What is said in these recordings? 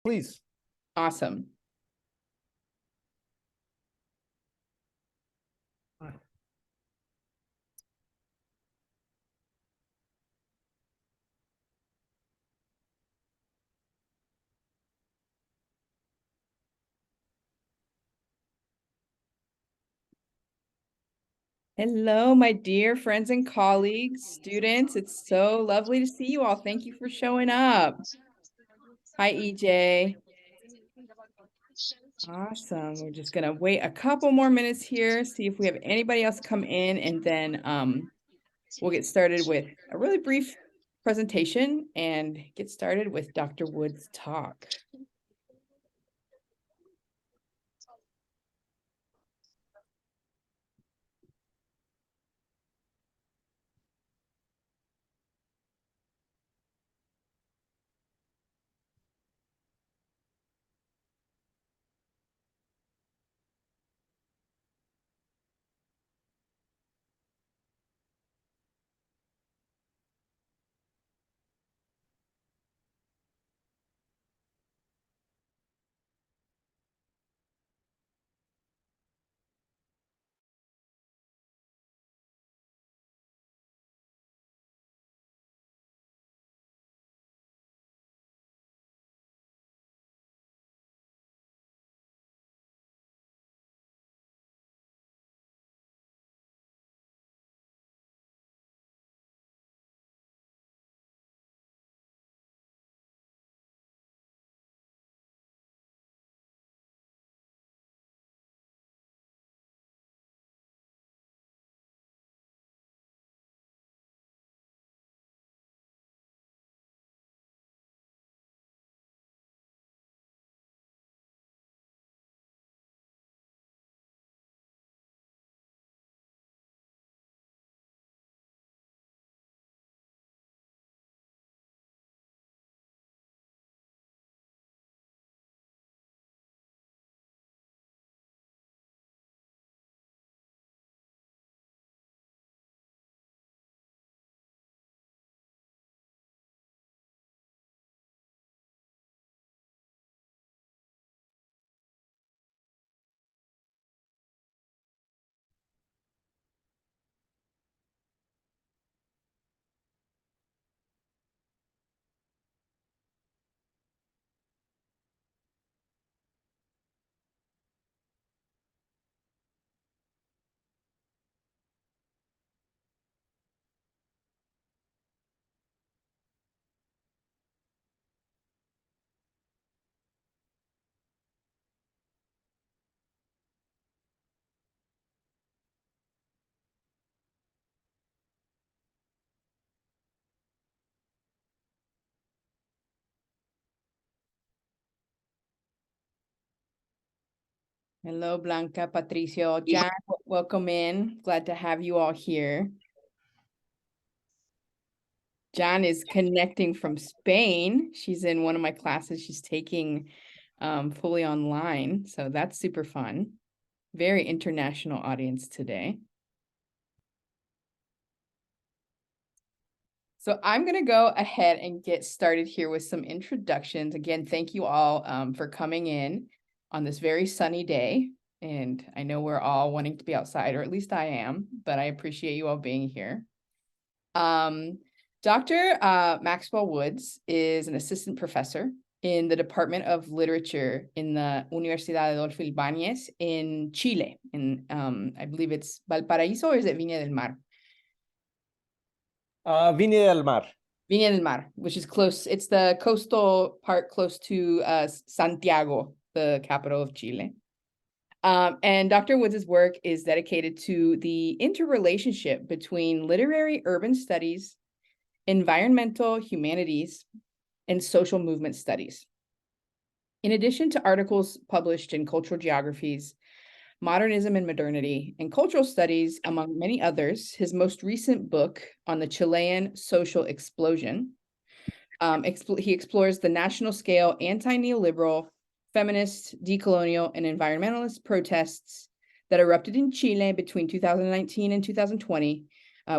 Please. Awesome. Hello, my dear friends and colleagues, students. It's so lovely to see you all. Thank you for showing up. Hi, EJ. Awesome. We're just going to wait a couple more minutes here, see if we have anybody else come in, and then we'll get started with a really brief presentation and get started with Dr. Wood's talk. Hello, Blanca, Patricio, Jan, welcome in. Glad to have you all here. Jan is connecting from Spain. She's in one of my classes she's taking fully online. So that's super fun. Very international audience today. So I'm going to go ahead and get started here with some introductions. Again, thank you all for coming in on this very sunny day. And I know we're all wanting to be outside, or at least I am, but I appreciate you all being here. Dr. Maxwell Woods is an assistant professor in the Department of Literature in the Universidad Adolfo Ibáñez in Chile. In I believe it's Valparaíso, or is it Viña del Mar? Viña del Mar. Viña del Mar, which is close. It's the coastal part close to Santiago, the capital of Chile. And Dr. Woods' work is dedicated to the interrelationship between literary urban studies, environmental humanities, and social movement studies. In addition to articles published in cultural geographies, modernism and modernity, and cultural studies, among many others, his most recent book on the Chilean social explosion, he explores the national scale anti-neoliberal, feminist, decolonial, and environmentalist protests that erupted in Chile between 2019 and 2020,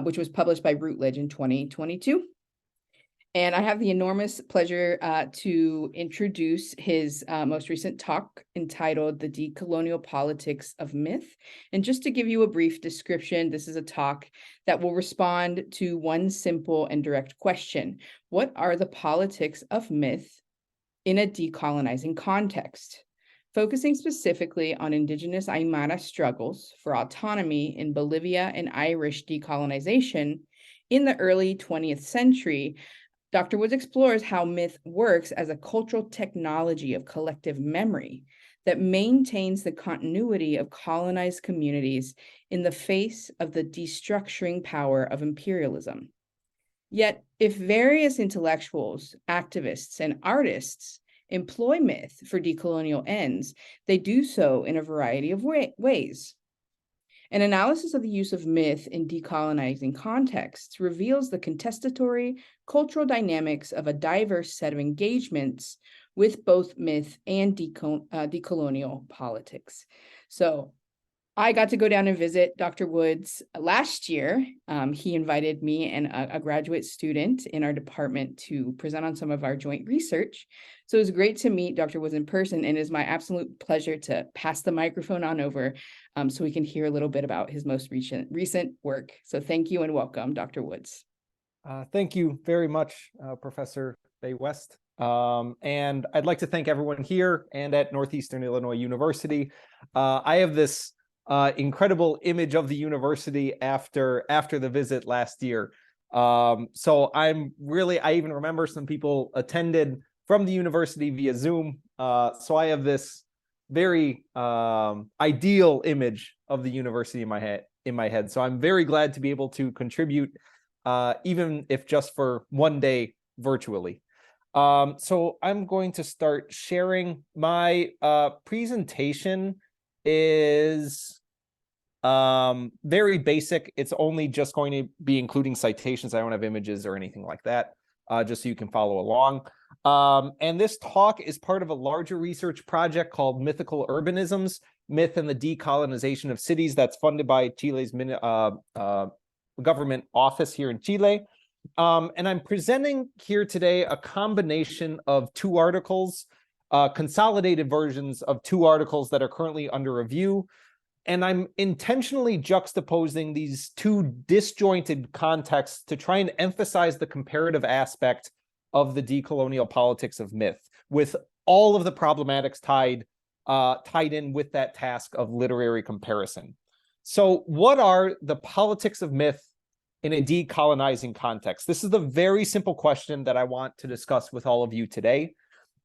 which was published by Routledge in 2022. And I have the enormous pleasure to introduce his most recent talk entitled The Decolonial Politics of Myth. And just to give you a brief description, this is a talk that will respond to one simple and direct question. What are the politics of myth in a decolonizing context? Focusing specifically on indigenous Aymara struggles for autonomy in Bolivia and Irish decolonization in the early 20th century, Dr. Woods explores how myth works as a cultural technology of collective memory that maintains the continuity of colonized communities in the face of the destructuring power of imperialism. Yet, if various intellectuals, activists, and artists employ myth for decolonial ends, they do so in a variety of ways. An analysis of the use of myth in decolonizing contexts reveals the contestatory cultural dynamics of a diverse set of engagements with both myth and decolonial politics. So I got to go down and visit Dr. Woods last year. He invited me and a graduate student in our department to present on some of our joint research. So it was great to meet Dr. Woods in person, and it is my absolute pleasure to pass the microphone on over so we can hear a little bit about his most recent work. So thank you and welcome, Dr. Woods. Thank you very much, Professor Bay West. And I'd like to thank everyone here and at Northeastern Illinois University. I have this incredible image of the university after the visit last year. So I even remember some people attended from the university via Zoom. So I have this very ideal image of the university in my head. So I'm very glad to be able to contribute, even if just for one day virtually. So I'm going to start sharing. My presentation is very basic. It's only just going to be including citations. I don't have images or anything like that, just so you can follow along. And this talk is part of a larger research project called Mythical Urbanisms, Myth and the Decolonization of Cities, that's funded by Chile's government office here in Chile. And I'm presenting here today a combination of two articles, consolidated versions of two articles that are currently under review. And I'm intentionally juxtaposing these two disjointed contexts to try and emphasize the comparative aspect of the decolonial politics of myth, with all of the problematics tied in with that task of literary comparison. So what are the politics of myth in a decolonizing context? This is the very simple question that I want to discuss with all of you today.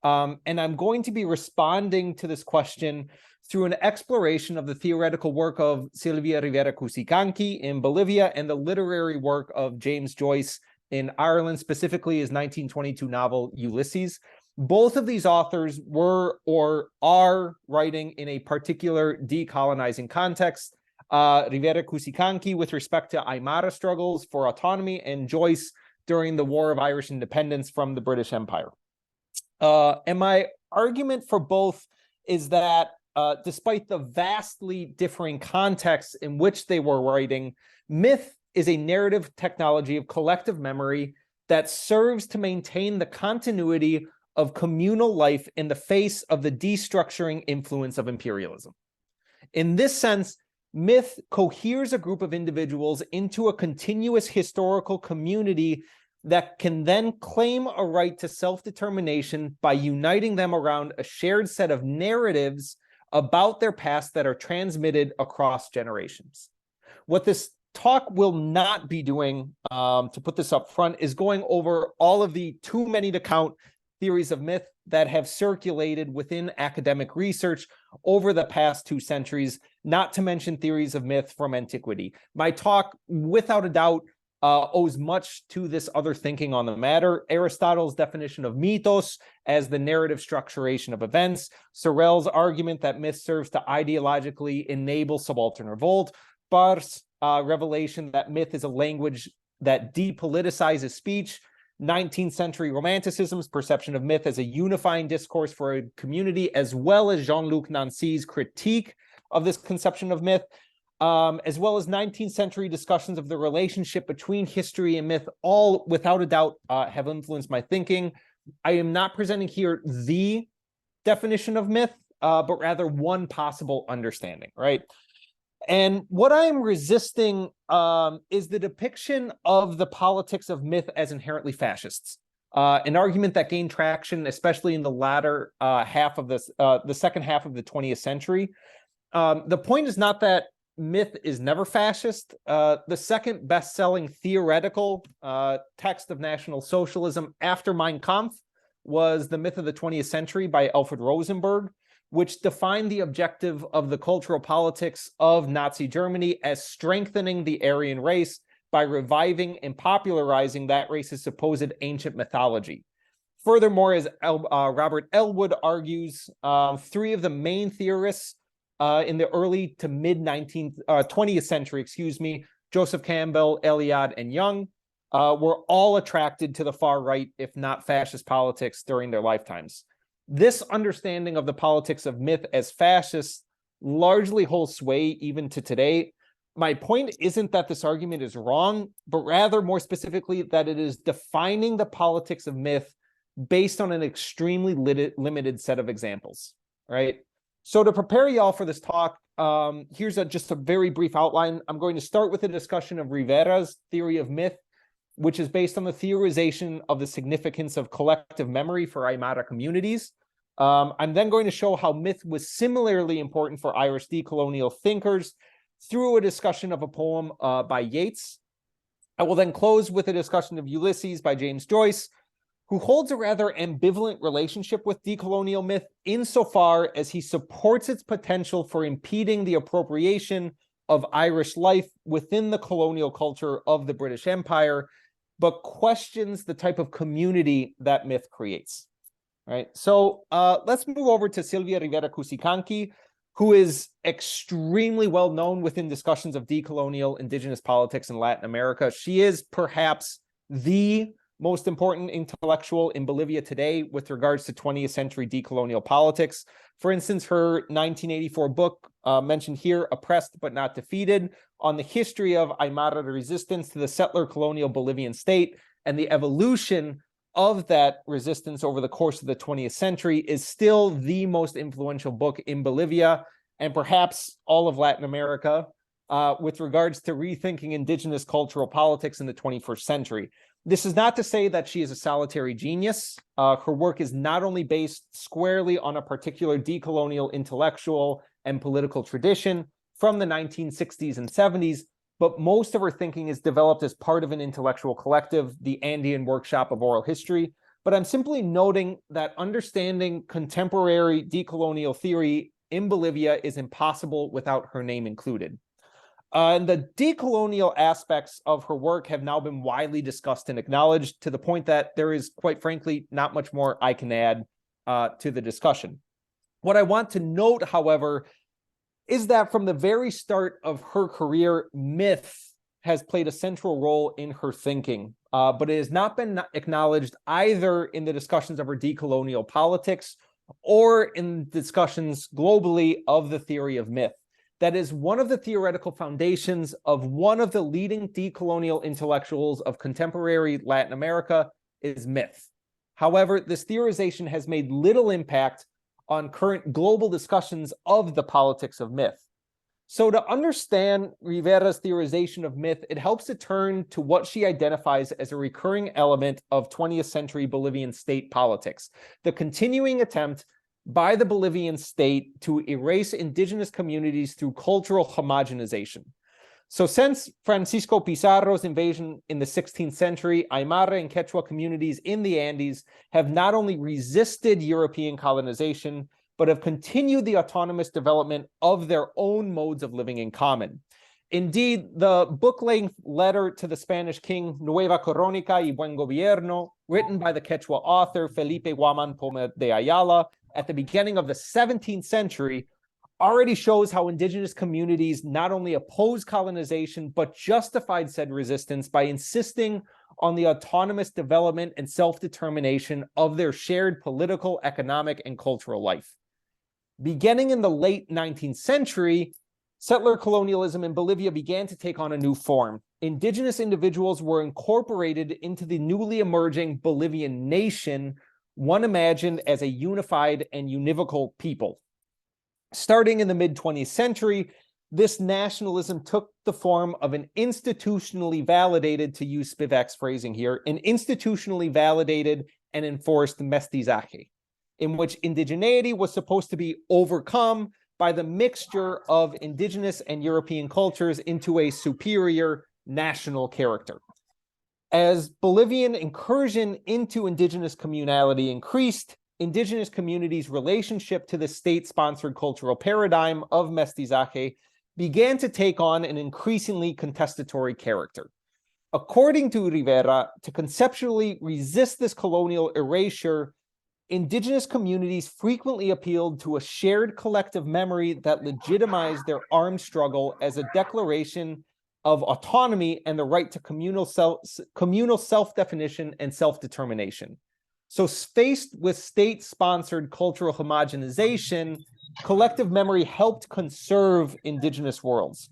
And I'm going to be responding to this question through an exploration of the theoretical work of Silvia Rivera Cusicanqui in Bolivia and the literary work of James Joyce in Ireland, specifically his 1922 novel Ulysses. Both of these authors were or are writing in a particular decolonizing context. Rivera Cusicanqui with respect to Aymara struggles for autonomy, and Joyce during the War of Irish Independence from the British Empire. And my argument for both is that despite the vastly differing contexts in which they were writing, myth is a narrative technology of collective memory that serves to maintain the continuity of communal life in the face of the destructuring influence of imperialism. In this sense, myth coheres a group of individuals into a continuous historical community that can then claim a right to self-determination by uniting them around a shared set of narratives about their past that are transmitted across generations. What this talk will not be doing, to put this up front, is going over all of the too many to count theories of myth that have circulated within academic research over the past 2 centuries, not to mention theories of myth from antiquity. My talk, without a doubt, owes much to this other thinking on the matter. Aristotle's definition of mythos as the narrative structuration of events, Sorel's argument that myth serves to ideologically enable subaltern revolt, Barr's revelation that myth is a language that depoliticizes speech, 19th century Romanticism's perception of myth as a unifying discourse for a community, as well as Jean-Luc Nancy's critique of this conception of myth. as well as 19th century discussions of the relationship between history and myth, all without a doubt have influenced my thinking. I am not presenting here the definition of myth, but rather one possible understanding, right? And what I am resisting is the depiction of the politics of myth as inherently fascists. An argument that gained traction, especially in the latter half of this, the second half of the 20th century. The point is not that myth is never fascist. The second best-selling theoretical text of National Socialism after Mein Kampf was The Myth of the 20th Century by Alfred Rosenberg, which defined the objective of the cultural politics of Nazi Germany as strengthening the Aryan race by reviving and popularizing that race's supposed ancient mythology. Furthermore, as Robert Elwood argues, three of the main theorists in the early to mid 20th century, Joseph Campbell, Eliade, and Young, were all attracted to the far right, if not fascist politics during their lifetimes. This understanding of the politics of myth as fascist largely holds sway even to today. My point isn't that this argument is wrong, but rather more specifically that it is defining the politics of myth based on an extremely limited set of examples, right? So to prepare y'all for this talk, here's just a very brief outline. I'm going to start with a discussion of Rivera's theory of myth, which is based on the theorization of the significance of collective memory for Aymara communities. I'm then going to show how myth was similarly important for Irish decolonial thinkers through a discussion of a poem by Yeats. I will then close with a discussion of Ulysses by James Joyce, who holds a rather ambivalent relationship with decolonial myth insofar as he supports its potential for impeding the appropriation of Irish life within the colonial culture of the British Empire, but questions the type of community that myth creates. Right. So let's move over to Silvia Rivera Cusicanqui, who is extremely well known within discussions of decolonial indigenous politics in Latin America. She is perhaps the most important intellectual in Bolivia today with regards to 20th century decolonial politics. For instance, her 1984 book mentioned here, Oppressed but Not Defeated, on the history of Aymara resistance to the settler colonial Bolivian state and the evolution of that resistance over the course of the 20th century, is still the most influential book in Bolivia and perhaps all of Latin America with regards to rethinking indigenous cultural politics in the 21st century. This is not to say that she is a solitary genius. Her work is not only based squarely on a particular decolonial intellectual and political tradition from the 1960s and 70s, but most of her thinking is developed as part of an intellectual collective, the Andean Workshop of Oral History. But I'm simply noting that understanding contemporary decolonial theory in Bolivia is impossible without her name included. And the decolonial aspects of her work have now been widely discussed and acknowledged, to the point that there is, quite frankly, not much more I can add to the discussion. What I want to note, however, is that from the very start of her career, myth has played a central role in her thinking, but it has not been acknowledged either in the discussions of her decolonial politics or in discussions globally of the theory of myth. That is one of the theoretical foundations of one of the leading decolonial intellectuals of contemporary Latin America is myth. However, this theorization has made little impact on current global discussions of the politics of myth. So to understand Rivera's theorization of myth, it helps to turn to what she identifies as a recurring element of 20th century Bolivian state politics, the continuing attempt by the Bolivian state to erase indigenous communities through cultural homogenization. So since Francisco Pizarro's invasion in the 16th century, Aymara and Quechua communities in the Andes have not only resisted European colonization, but have continued the autonomous development of their own modes of living in common. Indeed, the book-length letter to the Spanish king, Nueva Crónica y Buen Gobierno, written by the Quechua author Felipe Guaman Poma de Ayala at the beginning of the 17th century, already shows how indigenous communities not only opposed colonization, but justified said resistance by insisting on the autonomous development and self-determination of their shared political, economic, and cultural life. Beginning in the late 19th century, settler colonialism in Bolivia began to take on a new form. Indigenous individuals were incorporated into the newly emerging Bolivian nation, one imagined as a unified and univocal people. Starting in the mid-20th century, this nationalism took the form of an institutionally validated, to use Spivak's phrasing here, an institutionally validated and enforced mestizaje, in which indigeneity was supposed to be overcome by the mixture of indigenous and European cultures into a superior national character. As Bolivian incursion into indigenous communality increased, indigenous communities' relationship to the state-sponsored cultural paradigm of mestizaje began to take on an increasingly contestatory character. According to Rivera, to conceptually resist this colonial erasure, indigenous communities frequently appealed to a shared collective memory that legitimized their armed struggle as a declaration of autonomy and the right to communal self-definition and self-determination. So faced with state-sponsored cultural homogenization, collective memory helped conserve indigenous worlds.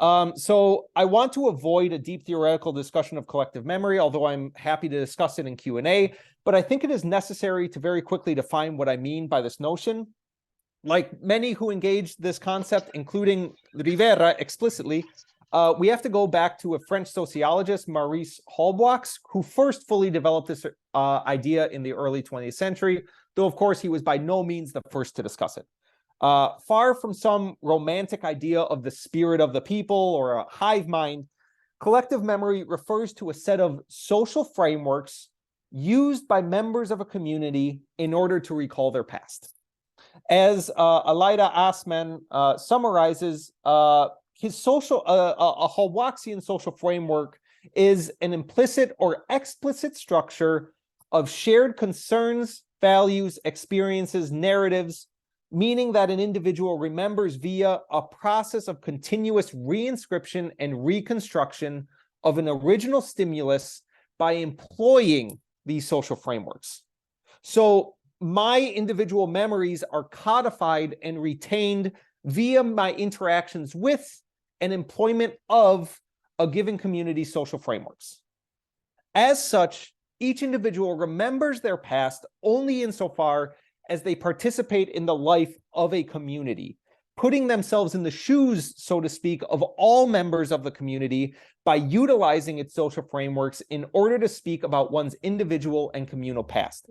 So I want to avoid a deep theoretical discussion of collective memory, although I'm happy to discuss it in Q&A, but I think it is necessary to very quickly define what I mean by this notion. Like many who engage this concept, including Rivera explicitly, we have to go back to a French sociologist, Maurice Holbox, who first fully developed this idea in the early 20th century, though of course he was by no means the first to discuss it. Far from some romantic idea of the spirit of the people or a hive mind, collective memory refers to a set of social frameworks used by members of a community in order to recall their past. As Aleida Assmann summarizes, his social, a Holboxian social framework is an implicit or explicit structure of shared concerns, values, experiences, narratives, meaning that an individual remembers via a process of continuous reinscription and reconstruction of an original stimulus by employing these social frameworks. So my individual memories are codified and retained via my interactions with and employment of a given community's social frameworks. As such, each individual remembers their past only insofar as they participate in the life of a community, putting themselves in the shoes, so to speak, of all members of the community by utilizing its social frameworks in order to speak about one's individual and communal past.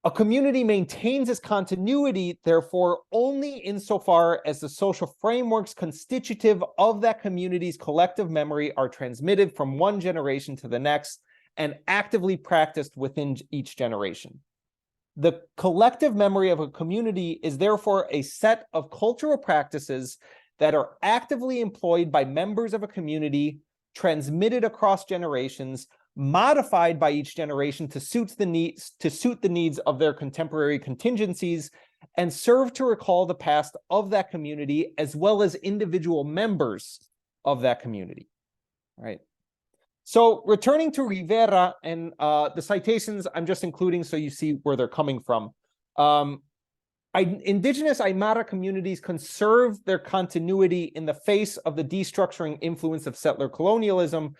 A community maintains its continuity, therefore, only insofar as the social frameworks constitutive of that community's collective memory are transmitted from one generation to the next and actively practiced within each generation. The collective memory of a community is therefore a set of cultural practices that are actively employed by members of a community, transmitted across generations, modified by each generation to suit the needs of their contemporary contingencies, and serve to recall the past of that community as well as individual members of that community. All right. So returning to Rivera and the citations I'm just including so you see where they're coming from. Indigenous Aymara communities conserve their continuity in the face of the destructuring influence of settler colonialism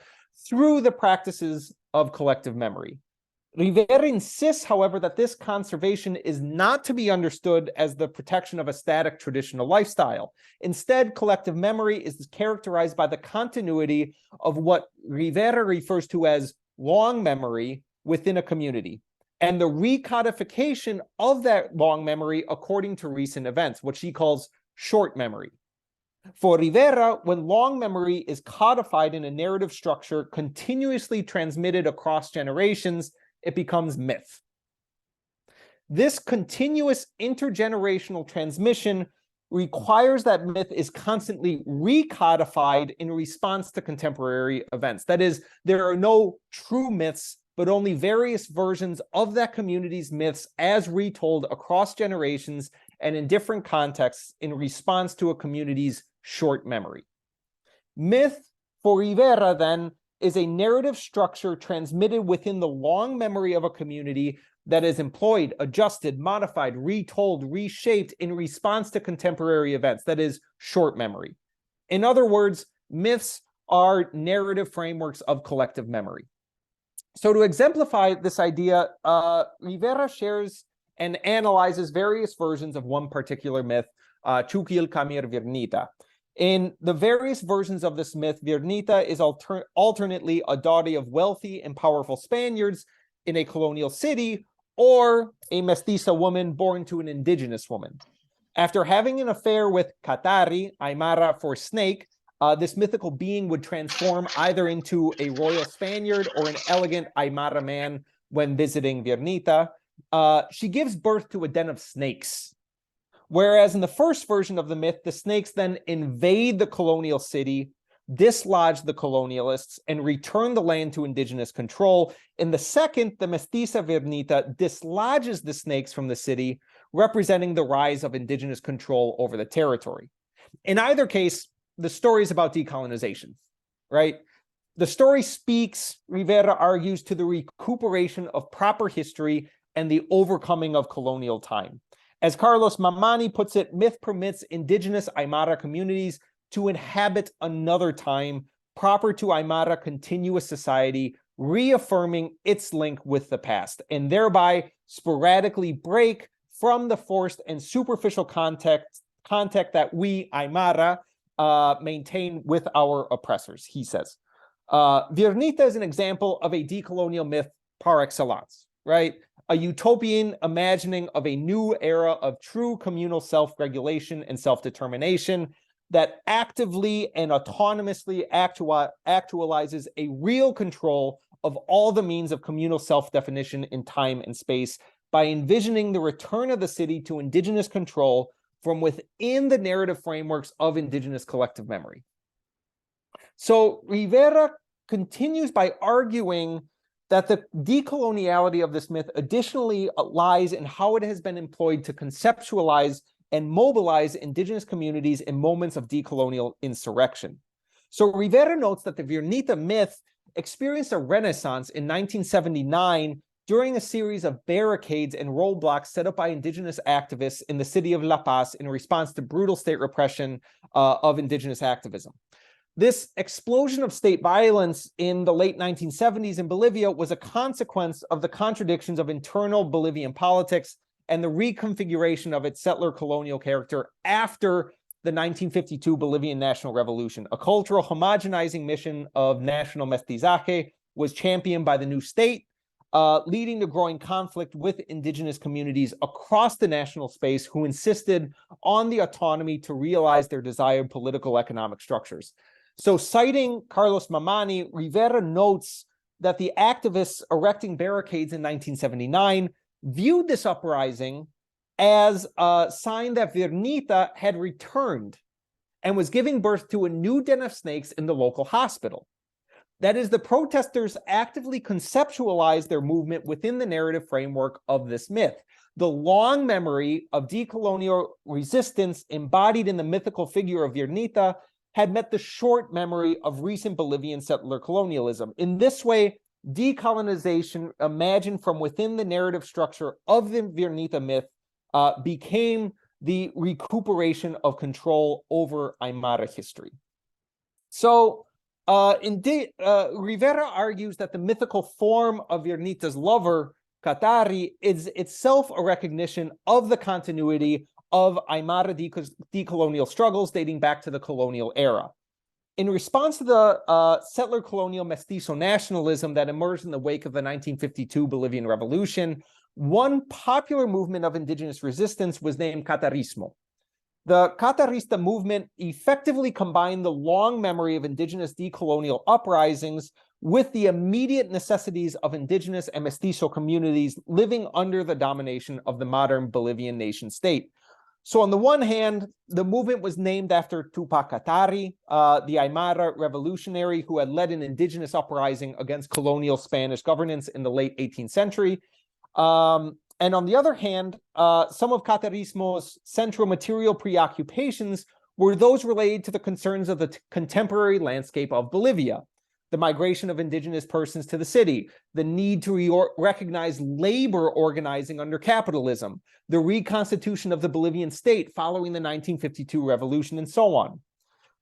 through the practices of collective memory. Rivera insists, however, that this conservation is not to be understood as the protection of a static traditional lifestyle. Instead, collective memory is characterized by the continuity of what Rivera refers to as long memory within a community, and the recodification of that long memory according to recent events, which he calls short memory. For Rivera, when long memory is codified in a narrative structure continuously transmitted across generations, it becomes myth. This continuous intergenerational transmission requires that myth is constantly recodified in response to contemporary events. That is, there are no true myths, but only various versions of that community's myths as retold across generations and in different contexts in response to a community's short memory. Myth, for Rivera, then, is a narrative structure transmitted within the long memory of a community that is employed, adjusted, modified, retold, reshaped in response to contemporary events. That is short memory. In other words, myths are narrative frameworks of collective memory. So to exemplify this idea, Rivera shares and analyzes various versions of one particular myth, Chukil Kamir Virnita. In the various versions of this myth, Virnita is alternately a daughter of wealthy and powerful Spaniards in a colonial city, or a mestiza woman born to an indigenous woman. After having an affair with Katari, Aymara for snake, this mythical being would transform either into a royal Spaniard or an elegant Aymara man when visiting Virnita. She gives birth to a den of snakes. Whereas in the first version of the myth, the snakes then invade the colonial city, dislodge the colonialists, and return the land to indigenous control. In the second, the mestiza Virnita dislodges the snakes from the city, representing the rise of indigenous control over the territory. In either case, the story is about decolonization, right? The story speaks, Rivera argues, to the recuperation of proper history and the overcoming of colonial time. As Carlos Mamani puts it, myth permits indigenous Aymara communities to inhabit another time proper to Aymara continuous society, reaffirming its link with the past, and thereby sporadically break from the forced and superficial contact that we, Aymara, maintain with our oppressors, he says. Virnita is an example of a decolonial myth par excellence, right? A utopian imagining of a new era of true communal self-regulation and self-determination that actively and autonomously actualizes a real control of all the means of communal self-definition in time and space by envisioning the return of the city to indigenous control from within the narrative frameworks of indigenous collective memory. So Rivera continues by arguing that the decoloniality of this myth additionally lies in how it has been employed to conceptualize and mobilize indigenous communities in moments of decolonial insurrection. So Rivera notes that the Virnita myth experienced a renaissance in 1979 during a series of barricades and roadblocks set up by indigenous activists in the city of La Paz in response to brutal state repression of indigenous activism. This explosion of state violence in the late 1970s in Bolivia was a consequence of the contradictions of internal Bolivian politics and the reconfiguration of its settler colonial character after the 1952 Bolivian National Revolution. A cultural homogenizing mission of national mestizaje was championed by the new state, leading to growing conflict with indigenous communities across the national space who insisted on the autonomy to realize their desired political economic structures. So citing Carlos Mamani, Rivera notes that the activists erecting barricades in 1979 viewed this uprising as a sign that Virnita had returned and was giving birth to a new den of snakes in the local hospital. That is, the protesters actively conceptualized their movement within the narrative framework of this myth. The long memory of decolonial resistance embodied in the mythical figure of Virnita had met the short memory of recent Bolivian settler colonialism. In this way, decolonization, imagined from within the narrative structure of the Virnita myth, became the recuperation of control over Aymara history. So, Rivera argues that the mythical form of Virnita's lover, Katari, is itself a recognition of the continuity of Aymara decolonial struggles dating back to the colonial era. In response to the settler colonial mestizo nationalism that emerged in the wake of the 1952 Bolivian Revolution, one popular movement of indigenous resistance was named Catarismo. The Catarista movement effectively combined the long memory of indigenous decolonial uprisings with the immediate necessities of indigenous and mestizo communities living under the domination of the modern Bolivian nation state. So on the one hand, the movement was named after Tupac Katari, the Aymara revolutionary who had led an indigenous uprising against colonial Spanish governance in the late 18th century. And on the other hand, some of Catarismo's central material preoccupations were those related to the concerns of the contemporary landscape of Bolivia, the migration of indigenous persons to the city, the need to recognize labor organizing under capitalism, the reconstitution of the Bolivian state following the 1952 revolution, and so on.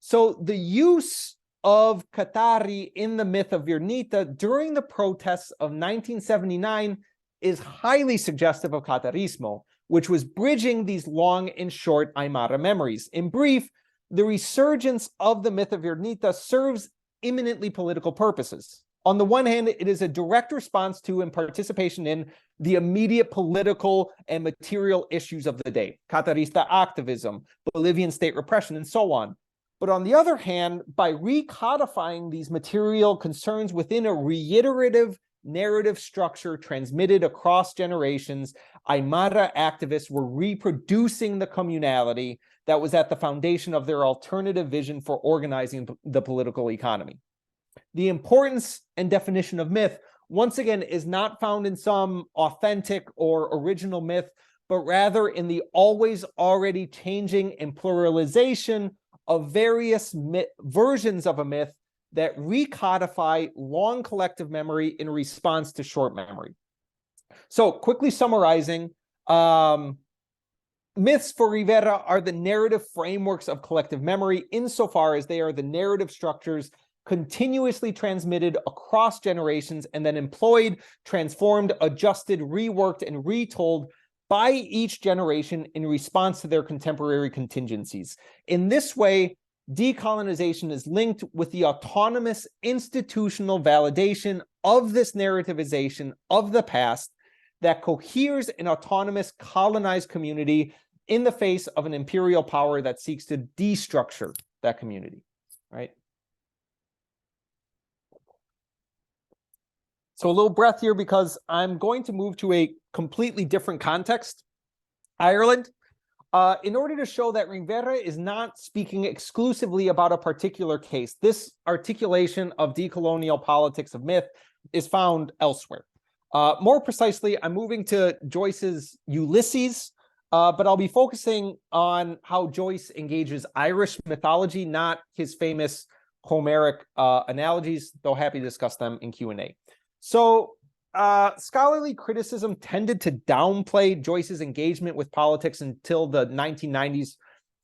So the use of Qatari in the myth of Vernita during the protests of 1979 is highly suggestive of Qatarismo, which was bridging these long and short Aymara memories. In brief, the resurgence of the myth of Vernita serves imminently political purposes. On the one hand, it is a direct response to and participation in the immediate political and material issues of the day, Qatarista activism, Bolivian state repression, and so on. But on the other hand, by recodifying these material concerns within a reiterative narrative structure transmitted across generations, Aymara activists were reproducing the communality that was at the foundation of their alternative vision for organizing the political economy. The importance and definition of myth, once again, is not found in some authentic or original myth, but rather in the always already changing and pluralization of various versions of a myth that recodify long collective memory in response to short memory. So quickly summarizing, myths for Rivera are the narrative frameworks of collective memory insofar as they are the narrative structures continuously transmitted across generations and then employed, transformed, adjusted, reworked, and retold by each generation in response to their contemporary contingencies. In this way, decolonization is linked with the autonomous institutional validation of this narrativization of the past that coheres an autonomous colonized community in the face of an imperial power that seeks to destructure that community, right? So a little breath here because I'm going to move to a completely different context, Ireland. In order to show that Rivera is not speaking exclusively about a particular case, this articulation of decolonial politics of myth is found elsewhere. More precisely, I'm moving to Joyce's Ulysses, but I'll be focusing on how Joyce engages Irish mythology, not his famous Homeric analogies, though happy to discuss them in Q&A. So scholarly criticism tended to downplay Joyce's engagement with politics until the 1990s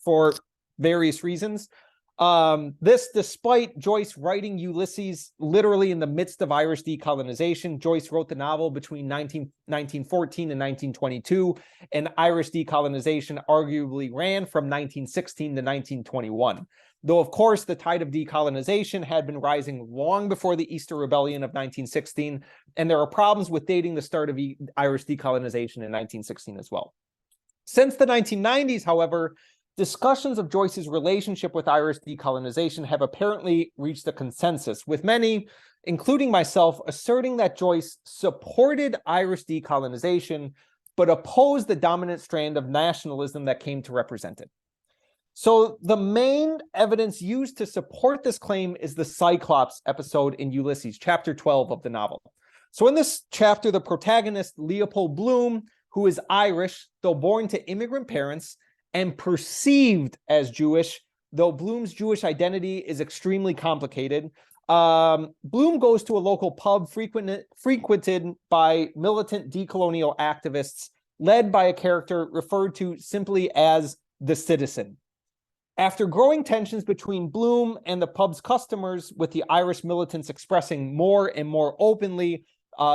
for various reasons. This despite Joyce writing Ulysses literally in the midst of Irish decolonization. Joyce wrote the novel between 1914 and 1922, and Irish decolonization arguably ran from 1916 to 1921. Though, of course, the tide of decolonization had been rising long before the Easter Rebellion of 1916, and there are problems with dating the start of Irish decolonization in 1916 as well. Since the 1990s, however, discussions of Joyce's relationship with Irish decolonization have apparently reached a consensus, with many, including myself, asserting that Joyce supported Irish decolonization, but opposed the dominant strand of nationalism that came to represent it. So the main evidence used to support this claim is the Cyclops episode in Ulysses, chapter 12 of the novel. So in this chapter, the protagonist, Leopold Bloom, who is Irish, though born to immigrant parents, and perceived as Jewish, though Bloom's Jewish identity is extremely complicated. Bloom goes to a local pub frequented by militant decolonial activists, led by a character referred to simply as the Citizen. After growing tensions between Bloom and the pub's customers, with the Irish militants expressing more and more openly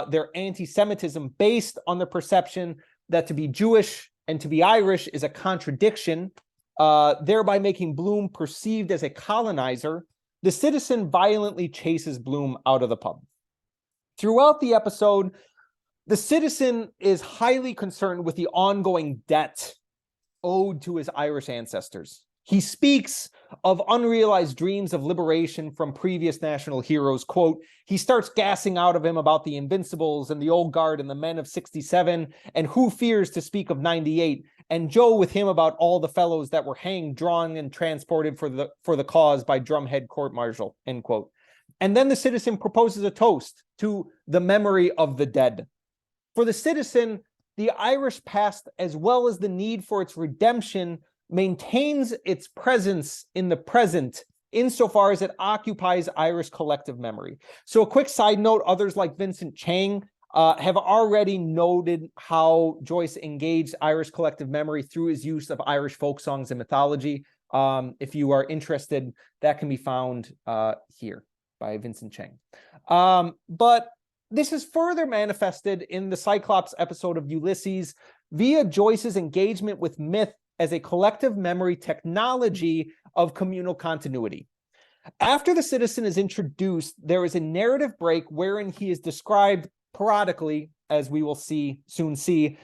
their anti-Semitism based on the perception that to be Jewish and to be Irish is a contradiction, thereby making Bloom perceived as a colonizer, the Citizen violently chases Bloom out of the pub. Throughout the episode, the Citizen is highly concerned with the ongoing debt owed to his Irish ancestors. He speaks of unrealized dreams of liberation from previous national heroes. Quote, he starts gassing out of him about the Invincibles and the Old Guard and the Men of 67, and who fears to speak of 98, and Joe with him about all the fellows that were hanged, drawn, and transported for the cause by drumhead court-martial, end quote. And then the Citizen proposes a toast to the memory of the dead. For the Citizen, the Irish past, as well as the need for its redemption, maintains its presence in the present insofar as it occupies Irish collective memory. So a quick side note, others like Vincent Chang have already noted how Joyce engaged Irish collective memory through his use of Irish folk songs and mythology. If you are interested, that can be found here by Vincent Cheng. But this is further manifested in the Cyclops episode of Ulysses via Joyce's engagement with myth as a collective memory technology of communal continuity. After the citizen is introduced, there is a narrative break wherein he is described parodically, as we will soon see.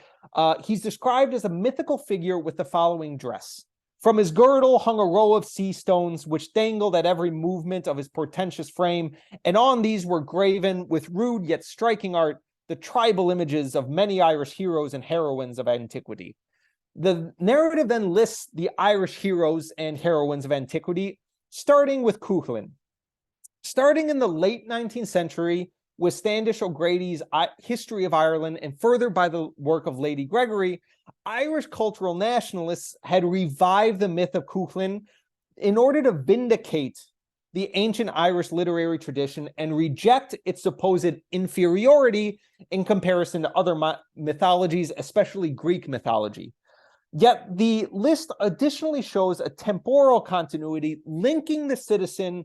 He's described as a mythical figure with the following dress. From his girdle hung a row of sea stones, which dangled at every movement of his portentous frame, and on these were graven, with rude yet striking art, the tribal images of many Irish heroes and heroines of antiquity. The narrative then lists the Irish heroes and heroines of antiquity, starting with Cuchulainn. Starting in the late 19th century with Standish O'Grady's History of Ireland and further by the work of Lady Gregory, Irish cultural nationalists had revived the myth of Cuchulainn in order to vindicate the ancient Irish literary tradition and reject its supposed inferiority in comparison to other mythologies, especially Greek mythology. Yet the list additionally shows a temporal continuity linking the citizen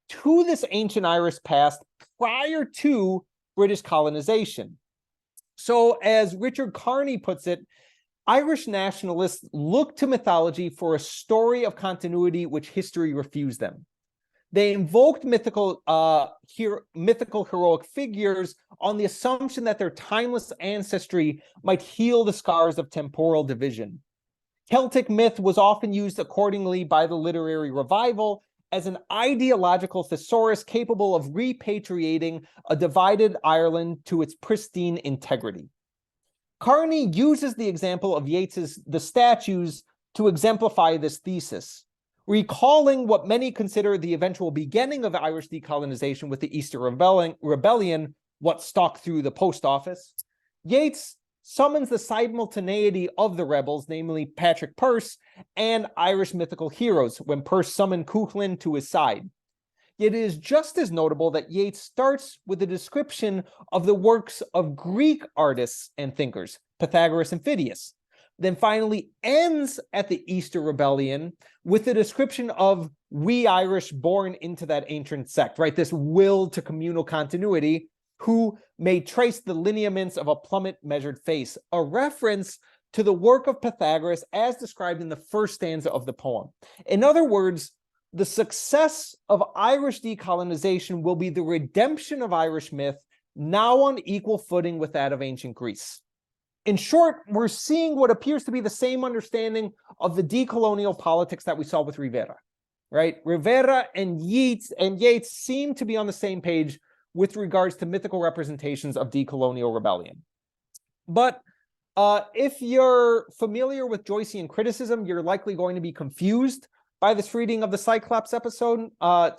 to this ancient Irish past prior to British colonization. So, as Richard Carney puts it, Irish nationalists look to mythology for a story of continuity which history refused them. They invoked mythical heroic figures on the assumption that their timeless ancestry might heal the scars of temporal division. Celtic myth was often used accordingly by the literary revival as an ideological thesaurus capable of repatriating a divided Ireland to its pristine integrity. Carney uses the example of Yeats's The Statues to exemplify this thesis. Recalling what many consider the eventual beginning of Irish decolonization with the Easter Rebellion, what stalked through the post office, Yeats summons the simultaneity of the rebels, namely Patrick Pearse, and Irish mythical heroes when Pearse summoned Cuchulainn to his side. Yet it is just as notable that Yeats starts with a description of the works of Greek artists and thinkers, Pythagoras and Phidias, then finally ends at the Easter Rebellion with a description of we Irish born into that ancient sect, right? This will to communal continuity, who may trace the lineaments of a plummet measured face, a reference to the work of Pythagoras as described in the first stanza of the poem. In other words, the success of Irish decolonization will be the redemption of Irish myth, now on equal footing with that of ancient Greece. In short, we're seeing what appears to be the same understanding of the decolonial politics that we saw with Rivera, right? Rivera and Yeats seem to be on the same page with regards to mythical representations of decolonial rebellion. But if you're familiar with Joycean criticism, you're likely going to be confused by this reading of the Cyclops episode,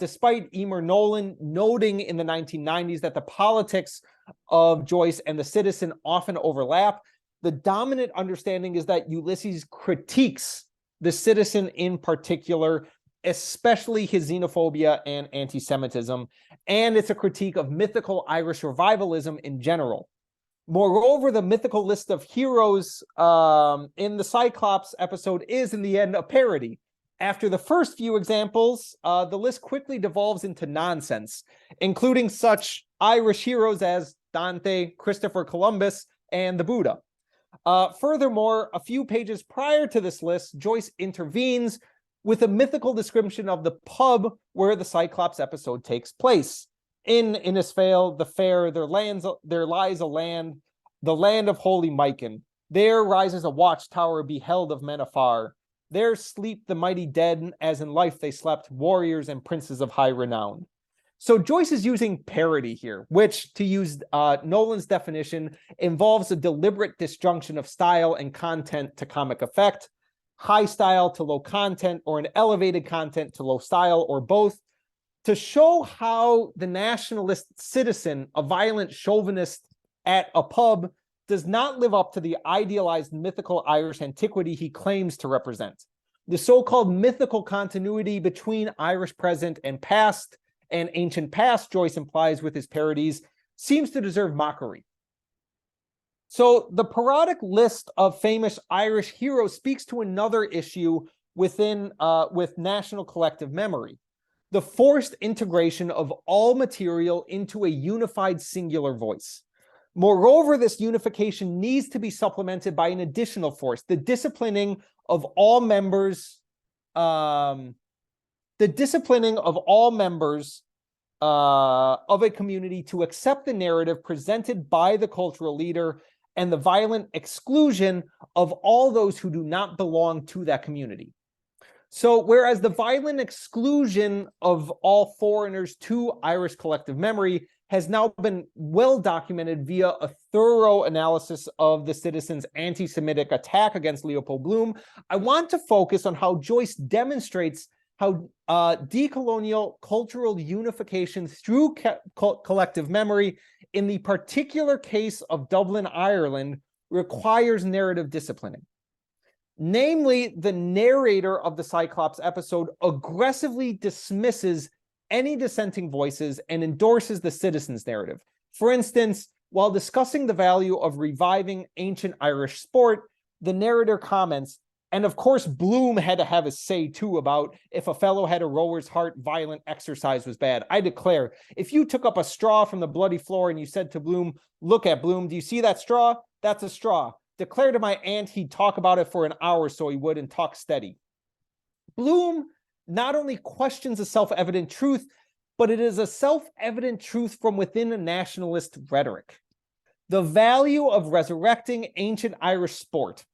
despite Emer Nolan noting in the 1990s that the politics of Joyce and the citizen often overlap. The dominant understanding is that Ulysses critiques the citizen in particular, especially his xenophobia and anti-Semitism, and it's a critique of mythical Irish revivalism in general. Moreover, the mythical list of heroes in the Cyclops episode is, in the end, a parody. After the first few examples, the list quickly devolves into nonsense, including such Irish heroes as Dante, Christopher Columbus, and the Buddha. Furthermore, a few pages prior to this list, Joyce intervenes with a mythical description of the pub where the Cyclops episode takes place. In Innisfail, the fair, there lies a land, the land of holy Mycen. There rises a watchtower beheld of men afar. There sleep the mighty dead, as in life they slept, warriors and princes of high renown. So Joyce is using parody here, which, to use Nolan's definition, involves a deliberate disjunction of style and content to comic effect, high style to low content, or an elevated content to low style, or both, to show how the nationalist citizen, a violent chauvinist at a pub, does not live up to the idealized mythical Irish antiquity he claims to represent. The so-called mythical continuity between Irish present and past, and ancient past, Joyce implies with his parodies, seems to deserve mockery. So the parodic list of famous Irish heroes speaks to another issue with national collective memory, the forced integration of all material into a unified singular voice. Moreover, this unification needs to be supplemented by an additional force, the disciplining of all members of a community to accept the narrative presented by the cultural leader and the violent exclusion of all those who do not belong to that community. So whereas the violent exclusion of all foreigners to Irish collective memory has now been well documented via a thorough analysis of the citizens' anti-Semitic attack against Leopold Bloom, I want to focus on how Joyce demonstrates how decolonial cultural unification through collective memory in the particular case of Dublin, Ireland, requires narrative disciplining. Namely, the narrator of the Cyclops episode aggressively dismisses any dissenting voices and endorses the citizens' narrative. For instance, while discussing the value of reviving ancient Irish sport, the narrator comments, and of course, Bloom had to have a say too about if a fellow had a rower's heart, violent exercise was bad. I declare, if you took up a straw from the bloody floor and you said to Bloom, look at Bloom, do you see that straw? That's a straw. Declare to my aunt he'd talk about it for an hour so he would and talk steady. Bloom not only questions a self-evident truth, but it is a self-evident truth from within a nationalist rhetoric. The value of resurrecting ancient Irish sport.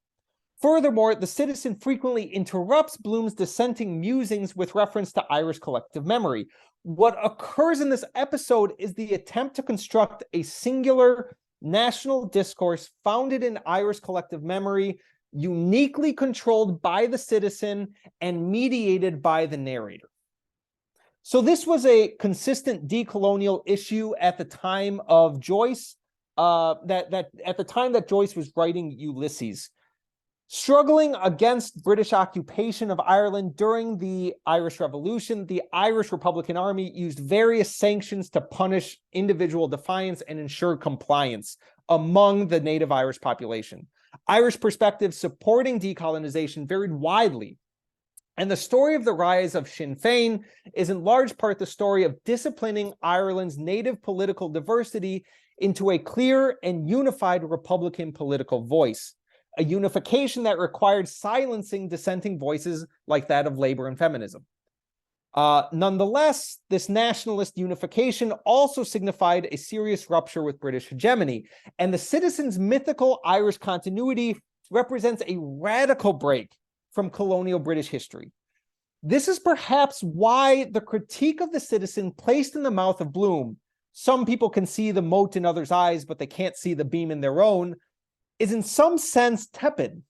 Furthermore, the citizen frequently interrupts Bloom's dissenting musings with reference to Irish collective memory. What occurs in this episode is the attempt to construct a singular national discourse founded in Irish collective memory, uniquely controlled by the citizen and mediated by the narrator. So this was a consistent decolonial issue at the time of Joyce, that at the time that Joyce was writing Ulysses. Struggling against British occupation of Ireland during the Irish Revolution, the Irish Republican Army used various sanctions to punish individual defiance and ensure compliance among the native Irish population. Irish perspectives supporting decolonization varied widely, and the story of the rise of Sinn Féin is in large part the story of disciplining Ireland's native political diversity into a clear and unified Republican political voice, a unification that required silencing dissenting voices like that of labor and feminism. Nonetheless, this nationalist unification also signified a serious rupture with British hegemony, and the citizens' mythical Irish continuity represents a radical break from colonial British history. This is perhaps why the critique of the citizen placed in the mouth of Bloom, some people can see the mote in others' eyes, but they can't see the beam in their own, is in some sense tepid.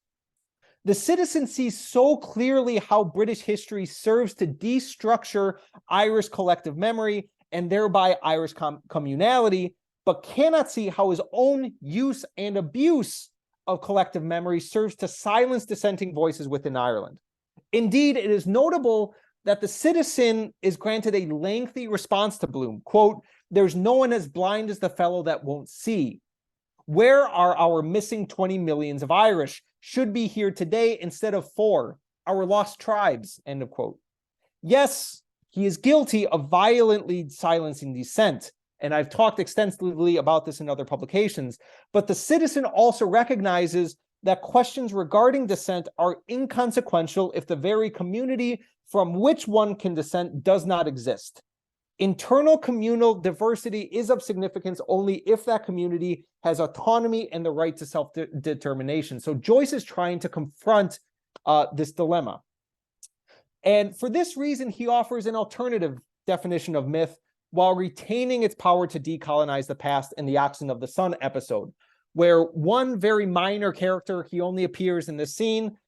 The citizen sees so clearly how British history serves to destructure Irish collective memory and thereby Irish communality, but cannot see how his own use and abuse of collective memory serves to silence dissenting voices within Ireland. Indeed, it is notable that the citizen is granted a lengthy response to Bloom. Quote, "There's no one as blind as the fellow that won't see. Where are our missing 20 millions of Irish? Should be here today instead of 4, our lost tribes," end of quote. Yes, he is guilty of violently silencing dissent, and I've talked extensively about this in other publications, but the citizen also recognizes that questions regarding dissent are inconsequential if the very community from which one can dissent does not exist. Internal communal diversity is of significance only if that community has autonomy and the right to self-determination. So Joyce is trying to confront this dilemma. And for this reason, he offers an alternative definition of myth while retaining its power to decolonize the past in the Oxen of the Sun episode, where one very minor character, he only appears in this scene,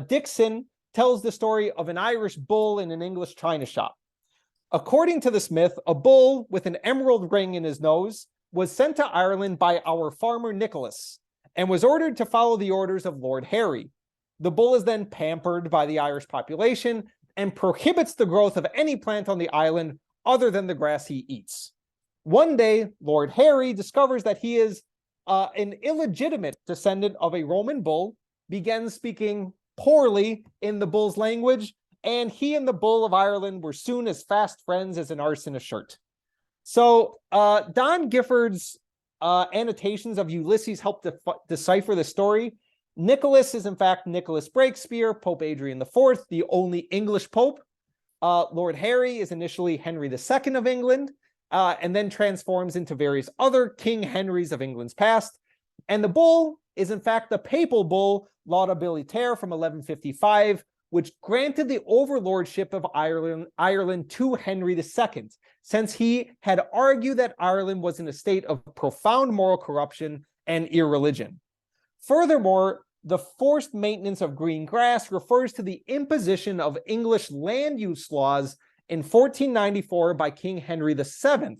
Dixon, tells the story of an Irish bull in an English china shop. According to this myth, a bull with an emerald ring in his nose was sent to Ireland by our farmer Nicholas and was ordered to follow the orders of Lord Harry. The bull is then pampered by the Irish population and prohibits the growth of any plant on the island other than the grass he eats. One day, Lord Harry discovers that he is an illegitimate descendant of a Roman bull, begins speaking poorly in the bull's language, and he and the bull of Ireland were soon as fast friends as an arse in a shirt. So Don Gifford's annotations of Ulysses help decipher the story. Nicholas is in fact Nicholas Breakspere, Pope Adrian IV, the only English pope. Lord Harry is initially Henry II of England, and then transforms into various other King Henrys of England's past. And the bull is in fact the papal bull Laudabilitaire from 1155, which granted the overlordship of Ireland to Henry II, since he had argued that Ireland was in a state of profound moral corruption and irreligion. Furthermore, the forced maintenance of green grass refers to the imposition of English land use laws in 1494 by King Henry VII,